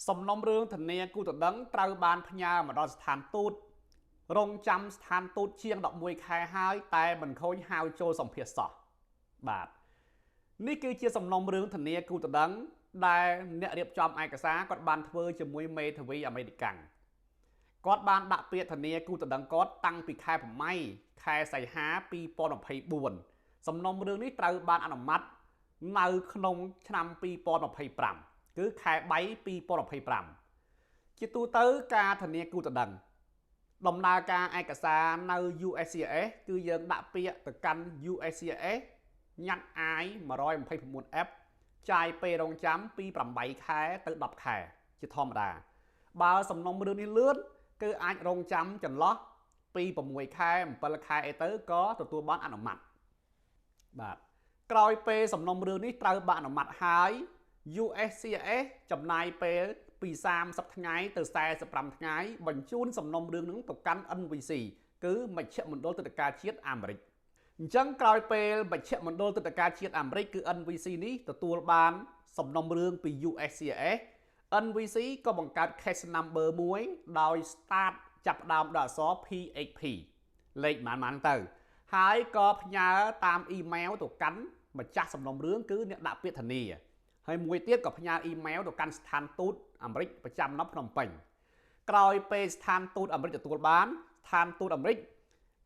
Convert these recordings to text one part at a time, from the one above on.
Some number to near good to dung, trâu ban pnya, mà đó than tốt. Rong chăm than tốt chiêng đọc mùi khai hai, tai mình khôi hao cho some phía sọ. Bạt. Ní cứ chia some number to near good to dung, đai nẹ điệp chom ai cả xá, còn ban thơ cho mùi mê thơ vi American. Có ban đặc biệt to near good to dung có tăng bị khai phẩm may, khai xài há pi pon of hay buồn. Some number ní trâu ban ăn mắt, nâu khôn chăm pi pon of hay pram. Cứ khai bấy pi pon of hay pram. Chỉ tu tới ca thần nia cụ tận đằng đồng na ca ai cả xa nơi USCS cứ dân đã bịa từ căn USCS nhắn ai mà rồi một một ép chai pe đồng chấm pi bầm bảy khai tự đập khai chỉ thom đà bao sầm nông đưa đi lướt cứ ai đồng chấm chần lót pi bầm mùi khai một bờ khai tới có từ tua bán ăn ở mặtបាទក្រោយពេលសំណុំរឿងនេះត្រូវបាក់នៅម៉ាត់ហើយ USCS ចំណាយពេលពី30ថ្ងៃទៅ45ថ្ងៃបញ្ជូនសំណុំរឿងនឹងទៅកាន់ NVC គឺមជ្ឈមណ្ឌលតុលាការជាតិអាមេរិកអញ្ចឹងក្រោយពេលមជ្ឈមណ្ឌលតុលាការជាតិអាមេរិកគឺ NVC នេះទទួលបានសំណុំរឿងពី USCS NVC ក៏បង្កើត case number មួយដោយ start ចាប់ផ្ដើមដោយអក្សរ PHP លេខប៉ុន្មានទៅហើយក៏ផ្ញើតាម email ទៅកាន់ម្ចាស់សំណុំរឿងគឺអ្នកដាក់ពាក្យធានាហើយមួយទៀតក៏ផ្ញើ email ទៅកាន់ស្ថានទូតអាមេរិកប្រចាំនៅភ្នំពេញក្រោយពេលស្ថានទូតអាមេរិកទទួលបានស្ថានទូតអាមេរិក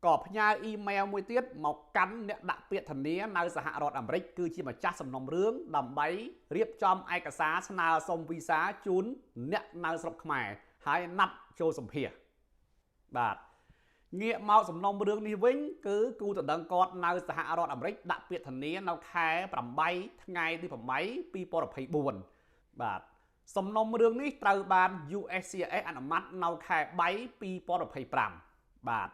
ក៏ផ្ញើ email មួយទៀតមកកាន់អ្នកដាក់ពាក្យធានានៅសហរដ្ឋអាមេរិកគឺជាម្ចាស់សំណុំរឿងដើម្បីរៀបចំឯកសារស្នើសុំវីសាជូនអ្នកនៅស្រុកខ្មែរហើយណាត់ចូលសម្ភាសបាទងាកមកសំណុំរឿងនេះវិញគឺគូតដឹងគាត់នៅសហរដ្ឋអាមេរិកដាក់ពាក្យធានានៅខែ8ថ្ងៃទី8 2024បាទសំណុំរឿងនេះត្រូវបាន USCIS អនុម័តនៅខែ3 2025បាទ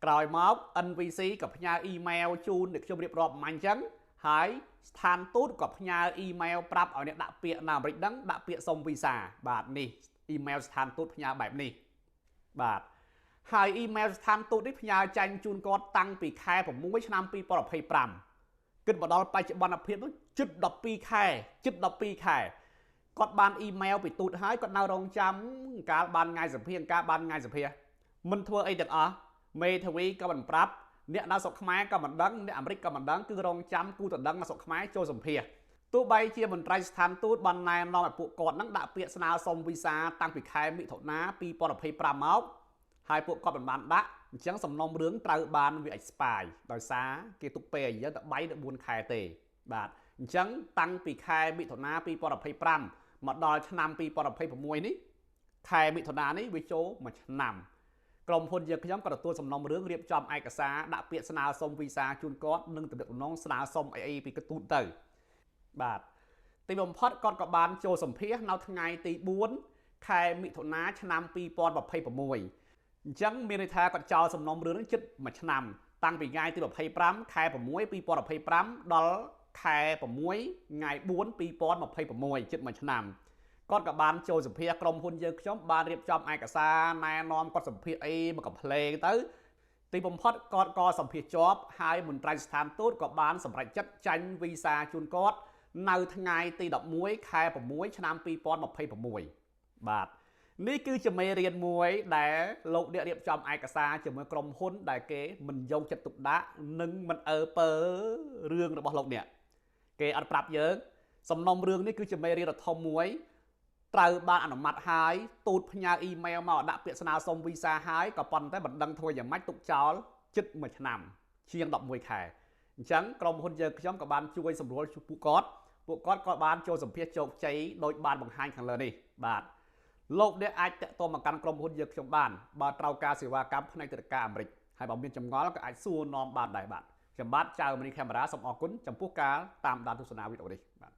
ក្រោយមក NVC ក៏ផ្ញើ email ជូនអ្នកខ្ញុំរៀបរាប់មិនអញ្ចឹងហើយស្ថានទូតក៏ផ្ញើ email ប្រាប់ឲ្យអ្នកដាក់ពាក្យនៅអាមេរិកដឹងដាក់ពាក្យសុំវីសាបាទនេះ email ស្ថានទូតផ្ញើបែបនេះបាទហើយ email ស្ថានទូតនេះផ្ញើចាញ់ជូនគាត់តាំងពីខែ6ឆ្នាំ2025គិតមកដល់បច្ចុប្បន្នភាពនោះជិត12ខែគាត់បាន email ពីទូតហើយគាត់នៅរងចាំកាលបានថ្ងៃសភាមិនធ្វើអីទាំងអស់មេធាវីក៏មិនប្រាប់អ្នកនៅស្រុកខ្មែរក៏មិនដឹងអ្នកអាមេរិកក៏មិនដឹងគឺរងចាំគូតដឹងនៅស្រុកខ្មែរចូលសម្ភាសទោះបីជាមន្ត្រីស្ថានទូតបានណែនាំឲ្យពួកគាត់នឹងដាក់ពាក្យស្នើសុំវីសាតាំងពីខែមិថុនា2025មកហើយពួកគាត់មិនបានដាក់អញ្ចឹងសំណុំរឿងត្រូវបានវា expire ដោយសារគេទុកពេលឲ្យយើងតែ3ទៅ4ខែទេបាទអញ្ចឹងតាំងពីខែមិថុនា2025មកដល់ឆ្នាំ2026នេះខែមិថុនានេះវាចូលមួយឆ្នាំក្រុមហ៊ុនយើងខ្ញុំក៏ទទួលសំណុំរឿងរៀបចំឯកសារដាក់ពាក្យស្នើសុំវីសាជូនគាត់និងទំនាក់ទំនងស្នើសុំអីពីកទូតទៅបាទទីបំផុតគាត់ក៏បានចូលសម្ភាសនៅថ្ងៃទី4ខែមិថុនាឆ្នាំ2026អញ្ចឹងមានន័យថាគាត់ចោលសំណុំរឿងនឹងជិតមួយឆ្នាំតាំងពីថ្ងៃទី25ខែ6 2025ដល់ខែ6ថ្ងៃ4 2026ជិតមួយឆ្នាំគាត់ក៏បានចូលសម្ភាសក្រុមហ៊ុនយើងខ្ញុំបានរៀបចំឯកសារណែនាំគាត់សម្ភាសអីមកកំ pl ទៅទីបំផុតគាត់ក៏សម្ភាសជាប់ហើយមន្ត្រីស្ថានទូតក៏បានសម្រេចចិត្តចាញ់វីសាជូនគាត់នៅថ្ងៃទី11ខែ6ឆ្នាំ2026បាទនេះគឺជាមេរៀនមួយដែលលោកអ្នករៀបចំឯកសារជាមួយក្រុមហ៊ុនដែលគេមិនយកចិត្តទុកដាក់និងមិនអើពើរឿងរបស់លោកអ្នកគេអត់ប្រាប់យើងសំណុំរឿងនេះគឺជាមេរៀនដ៏ធំមួយត្រូវបានអនុម័តហើយទូតផ្ញើអ៊ីមែលមកដាក់ពាក្យស្នើសុំវីសាហើយក៏ប៉ុន្តែមិនដឹងធ្វើយ៉ាងម៉េចទុកចោលជិតមួយឆ្នាំជាង11ខែអញ្ចឹងក្រុមហ៊ុនយើងខ្ញុំក៏បានជួយសម្រួលពួកគាត់ក៏បានចូលសម្ភាសជោគជ័យដោយបានបង្ហាញខាងលើនេះបាទលោកអ្នកអាចតាក់ទងមកកាន់ក្រុមហ៊ុនយើងខ្ញុំបានបើត្រូវការសេវាកម្មផ្នែកតុលាការអាមេរិកហើយបើមានចម្ងល់ក៏អាចសួរនាំបានដែរបាទខ្ញុំបាទចៅមនីកាមេរ៉ាសូមអរគុណចំពោះការតាមដានទស្សនាវីដេអូនេះបាទ